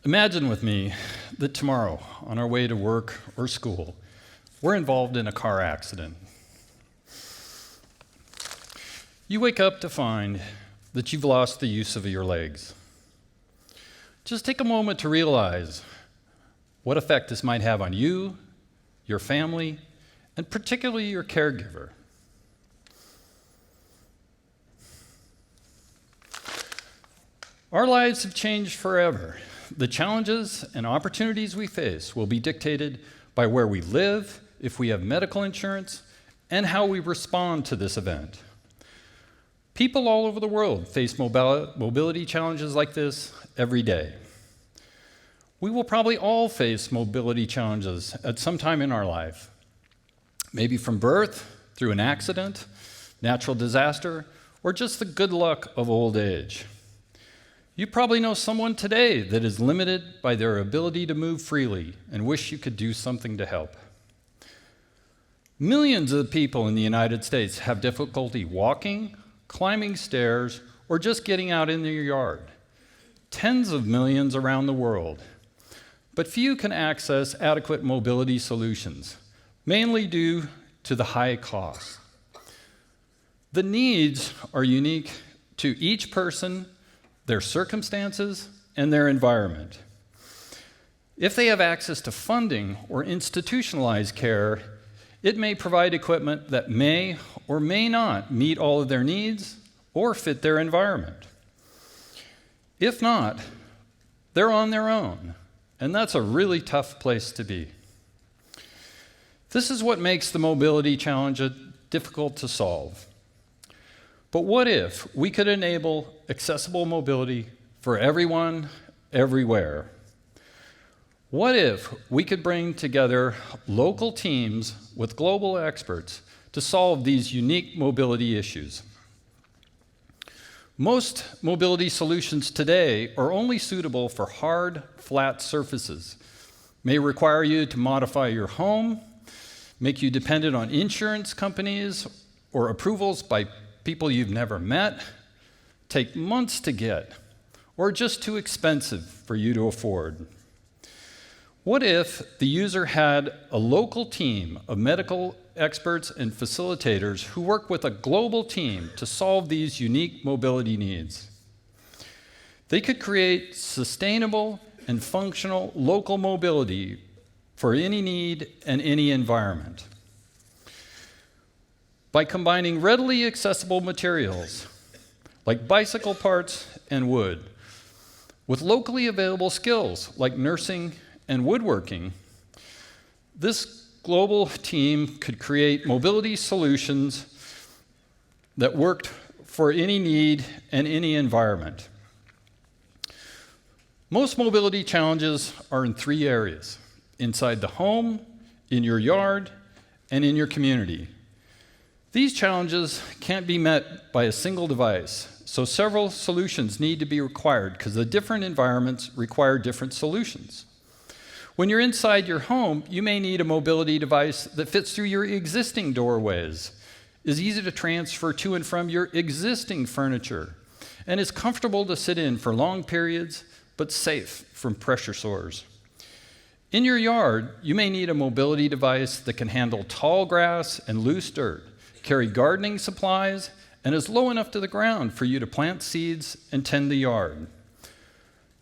Imagine with me that tomorrow, on our way to work or school, we're involved in a car accident. You wake up to find that you've lost the use of your legs. Just take a moment to realize what effect this might have on you, your family, and particularly your caregiver. Our lives have changed forever. The challenges and opportunities we face will be dictated by where we live, if we have medical insurance, and how we respond to this event. People all over the world face mobility challenges like this every day. We will probably all face mobility challenges at some time in our life, maybe from birth, through an accident, natural disaster, or just the good luck of old age. You probably know someone today that is limited by their ability to move freely and wish you could do something to help. Millions of people in the United States have difficulty walking, climbing stairs, or just getting out in their yard. Tens of millions around the world. But few can access adequate mobility solutions, mainly due to the high cost. The needs are unique to each person, their circumstances, and their environment. If they have access to funding or institutionalized care, it may provide equipment that may or may not meet all of their needs or fit their environment. If not, they're on their own, and that's a really tough place to be. This is what makes the mobility challenge difficult to solve. But what if we could enable accessible mobility for everyone, everywhere? What if we could bring together local teams with global experts to solve these unique mobility issues? Most mobility solutions today are only suitable for hard, flat surfaces, may require you to modify your home, make you dependent on insurance companies or approvals by people you've never met, take months to get, or just too expensive for you to afford. What if the user had a local team of medical experts and facilitators who work with a global team to solve these unique mobility needs? They could create sustainable and functional local mobility for any need and any environment. By combining readily accessible materials, like bicycle parts and wood, with locally available skills like nursing and woodworking, this global team could create mobility solutions that worked for any need and any environment. Most mobility challenges are in three areas: inside the home, in your yard, and in your community. These challenges can't be met by a single device, so several solutions need to be required because the different environments require different solutions. When you're inside your home, you may need a mobility device that fits through your existing doorways, is easy to transfer to and from your existing furniture, and is comfortable to sit in for long periods, but safe from pressure sores. In your yard, you may need a mobility device that can handle tall grass and loose dirt, carry gardening supplies, and is low enough to the ground for you to plant seeds and tend the yard.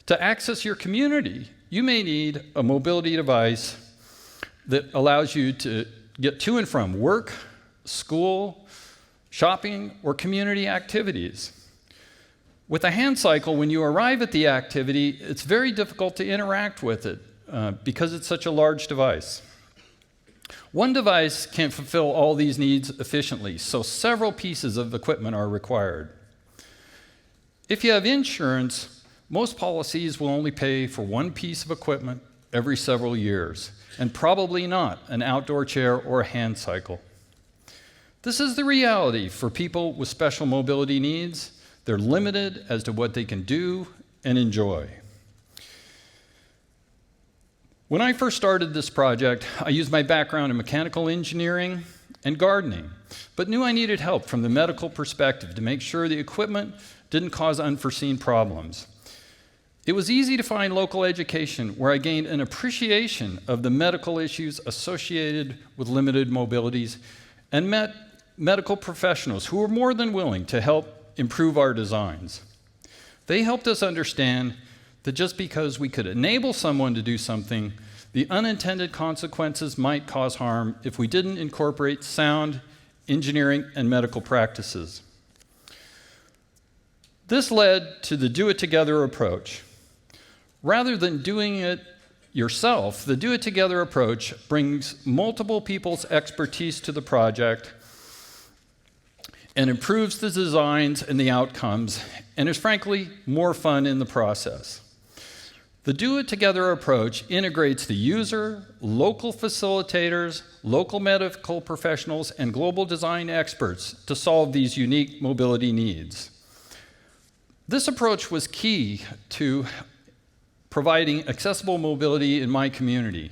To access your community, you may need a mobility device that allows you to get to and from work, school, shopping, or community activities. With a hand cycle, when you arrive at the activity, it's very difficult to interact with it because it's such a large device. One device can't fulfill all these needs efficiently, so several pieces of equipment are required. If you have insurance, most policies will only pay for one piece of equipment every several years, and probably not an outdoor chair or a hand cycle. This is the reality for people with special mobility needs. They're limited as to what they can do and enjoy. When I first started this project, I used my background in mechanical engineering and gardening, but knew I needed help from the medical perspective to make sure the equipment didn't cause unforeseen problems. It was easy to find local education where I gained an appreciation of the medical issues associated with limited mobilities and met medical professionals who were more than willing to help improve our designs. They helped us understand that just because we could enable someone to do something, the unintended consequences might cause harm if we didn't incorporate sound engineering and medical practices. This led to the do-it-together approach. Rather than doing it yourself, the do-it-together approach brings multiple people's expertise to the project and improves the designs and the outcomes, and is frankly more fun in the process. The do-it-together approach integrates the user, local facilitators, local medical professionals, and global design experts to solve these unique mobility needs. This approach was key to providing accessible mobility in my community.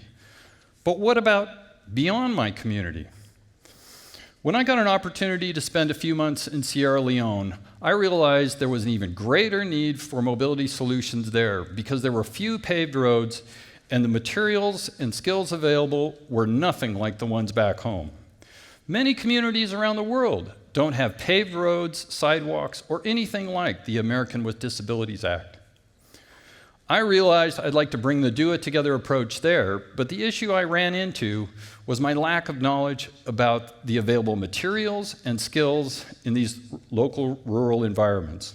But what about beyond my community? When I got an opportunity to spend a few months in Sierra Leone, I realized there was an even greater need for mobility solutions there because there were few paved roads and the materials and skills available were nothing like the ones back home. Many communities around the world don't have paved roads, sidewalks, or anything like the American with Disabilities Act. I realized I'd like to bring the do-it-together approach there, but the issue I ran into was my lack of knowledge about the available materials and skills in these local rural environments.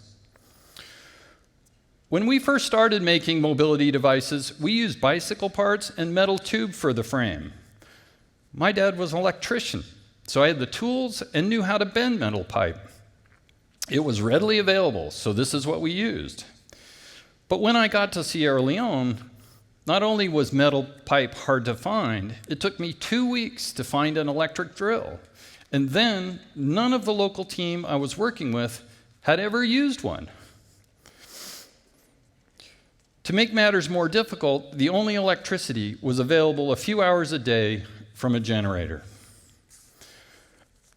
When we first started making mobility devices, we used bicycle parts and metal tube for the frame. My dad was an electrician, so I had the tools and knew how to bend metal pipe. It was readily available, so this is what we used. But when I got to Sierra Leone, not only was metal pipe hard to find, it took me 2 weeks to find an electric drill. And then none of the local team I was working with had ever used one. To make matters more difficult, the only electricity was available a few hours a day from a generator.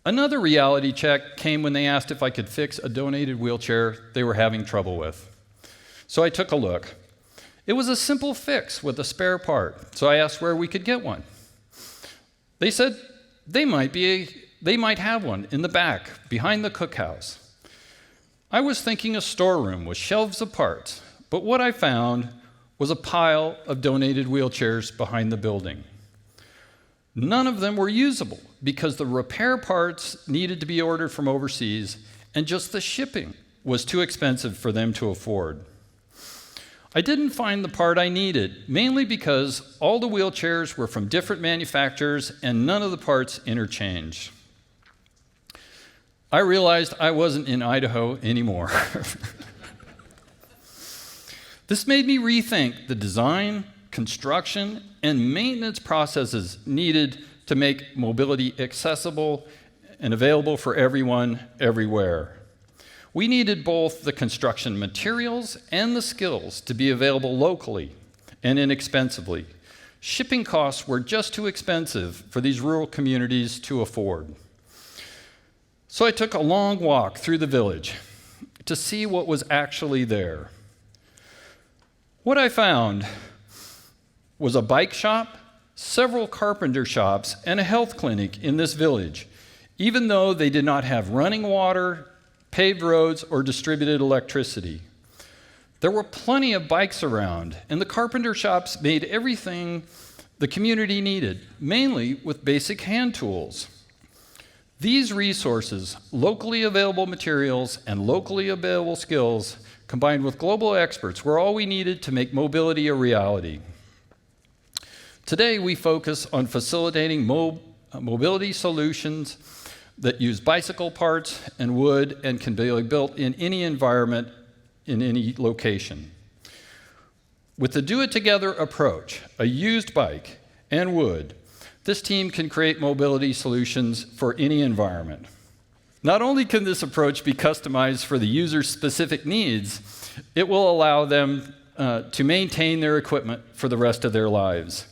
Another reality check came when they asked if I could fix a donated wheelchair they were having trouble with. So I took a look. It was a simple fix with a spare part, so I asked where we could get one. They said they might have one in the back, behind the cookhouse. I was thinking a storeroom with shelves of parts, but what I found was a pile of donated wheelchairs behind the building. None of them were usable because the repair parts needed to be ordered from overseas, and just the shipping was too expensive for them to afford. I didn't find the part I needed, mainly because all the wheelchairs were from different manufacturers and none of the parts interchanged. I realized I wasn't in Idaho anymore. This made me rethink the design, construction, and maintenance processes needed to make mobility accessible and available for everyone, everywhere. We needed both the construction materials and the skills to be available locally and inexpensively. Shipping costs were just too expensive for these rural communities to afford. So I took a long walk through the village to see what was actually there. What I found was a bike shop, several carpenter shops, and a health clinic in this village, even though they did not have running water, paved roads, or distributed electricity. There were plenty of bikes around, and the carpenter shops made everything the community needed, mainly with basic hand tools. These resources, locally available materials, and locally available skills, combined with global experts, were all we needed to make mobility a reality. Today, we focus on facilitating mobility solutions that use bicycle parts and wood and can be built in any environment, in any location. With the do-it-together approach, a used bike and wood, this team can create mobility solutions for any environment. Not only can this approach be customized for the user's specific needs, it will allow them to maintain their equipment for the rest of their lives.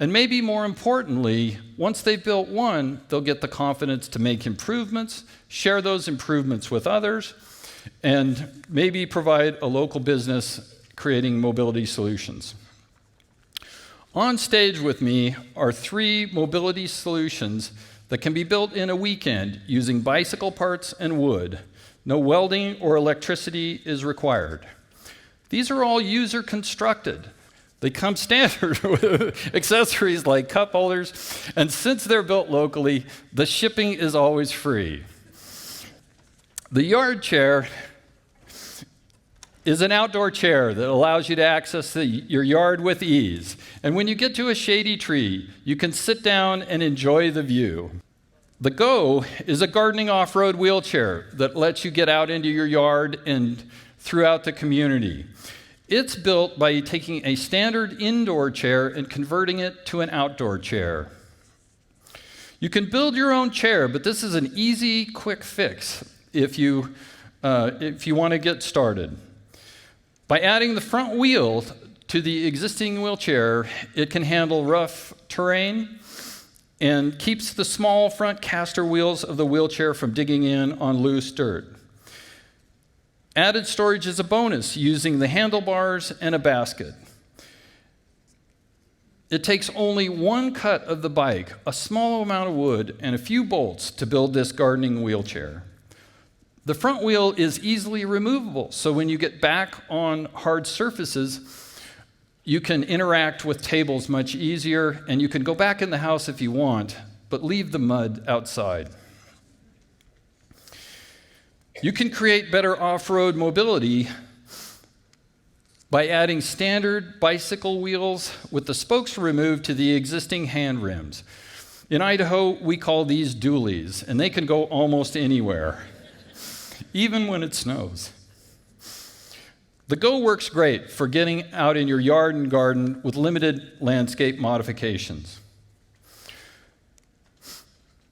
And maybe more importantly, once they've built one, they'll get the confidence to make improvements, share those improvements with others, and maybe provide a local business creating mobility solutions. On stage with me are 3 mobility solutions that can be built in a weekend using bicycle parts and wood. No welding or electricity is required. These are all user constructed. They come standard with accessories like cup holders, and since they're built locally, the shipping is always free. The yard chair is an outdoor chair that allows you to access your yard with ease. And when you get to a shady tree, you can sit down and enjoy the view. The Go is a gardening off-road wheelchair that lets you get out into your yard and throughout the community. It's built by taking a standard indoor chair and converting it to an outdoor chair. You can build your own chair, but this is an easy, quick fix if you want to get started. By adding the front wheel to the existing wheelchair, it can handle rough terrain and keeps the small front caster wheels of the wheelchair from digging in on loose dirt. Added storage is a bonus using the handlebars and a basket. It takes only 1 cut of the bike, a small amount of wood, and a few bolts to build this gardening wheelchair. The front wheel is easily removable, so when you get back on hard surfaces, you can interact with tables much easier, and you can go back in the house if you want, but leave the mud outside. You can create better off-road mobility by adding standard bicycle wheels with the spokes removed to the existing hand rims. In Idaho, we call these dualies, and they can go almost anywhere, even when it snows. The Go works great for getting out in your yard and garden with limited landscape modifications.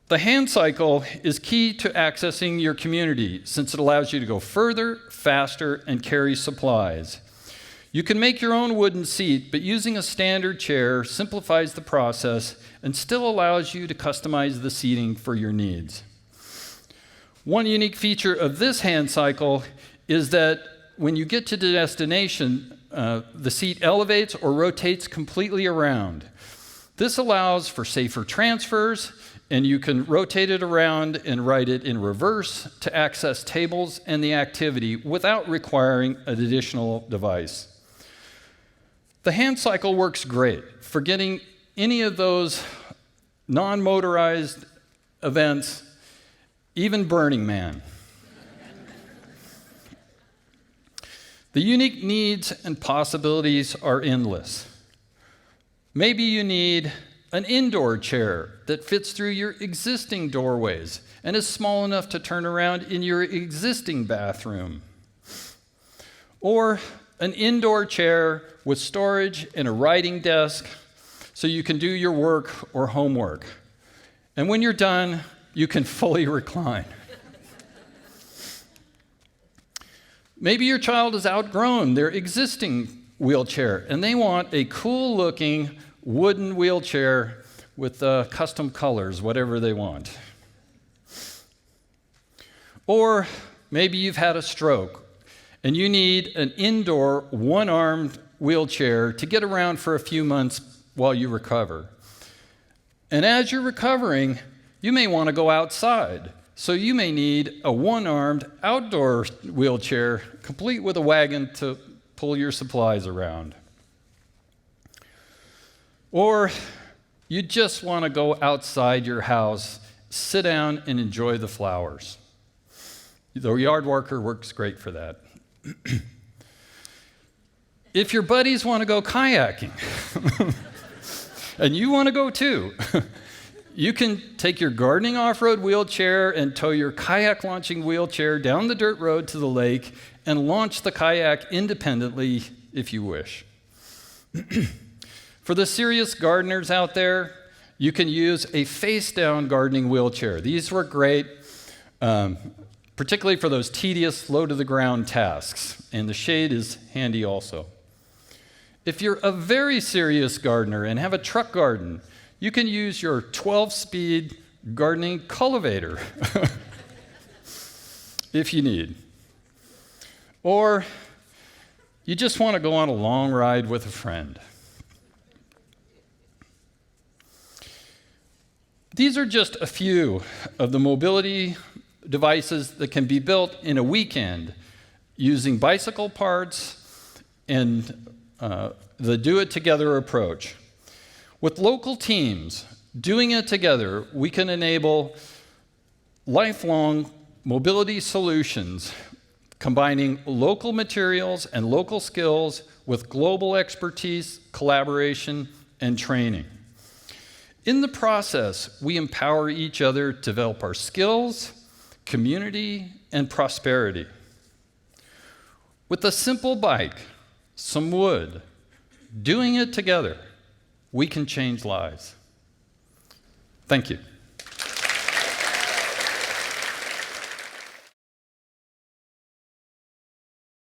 The hand cycle is key to accessing your community since it allows you to go further, faster, and carry supplies. You can make your own wooden seat, but using a standard chair simplifies the process and still allows you to customize the seating for your needs. One unique feature of this hand cycle is that when you get to the destination, the seat elevates or rotates completely around. This allows for safer transfers, and you can rotate it around and ride it in reverse to access tables and the activity without requiring an additional device. The hand cycle works great for getting any of those non-motorized events, even Burning Man. The unique needs and possibilities are endless. Maybe you need an indoor chair that fits through your existing doorways and is small enough to turn around in your existing bathroom. Or an indoor chair with storage and a writing desk so you can do your work or homework. And when you're done, you can fully recline. Maybe your child has outgrown their existing wheelchair and they want a cool-looking wooden wheelchair with custom colors, whatever they want. Or maybe you've had a stroke and you need an indoor one-armed wheelchair to get around for a few months while you recover. And as you're recovering, you may want to go outside. So you may need a one-armed outdoor wheelchair, complete with a wagon to pull your supplies around. Or you just want to go outside your house, sit down and enjoy the flowers. The yard worker works great for that. If your buddies want to go kayaking, and you want to go too, you can take your gardening off-road wheelchair and tow your kayak launching wheelchair down the dirt road to the lake and launch the kayak independently if you wish. For the serious gardeners out there, you can use a face-down gardening wheelchair. These work great, particularly for those tedious, low-to-the-ground tasks, and the shade is handy also. If you're a very serious gardener and have a truck garden, you can use your 12-speed gardening cultivator if you need. Or You just want to go on a long ride with a friend. These are just a few of the mobility devices that can be built in a weekend using bicycle parts and the do-it-together approach. With local teams doing it together, we can enable lifelong mobility solutions, combining local materials and local skills with global expertise, collaboration, and training. In the process, we empower each other to develop our skills, community, and prosperity. With a simple bike, some wood, doing it together, we can change lives. Thank you.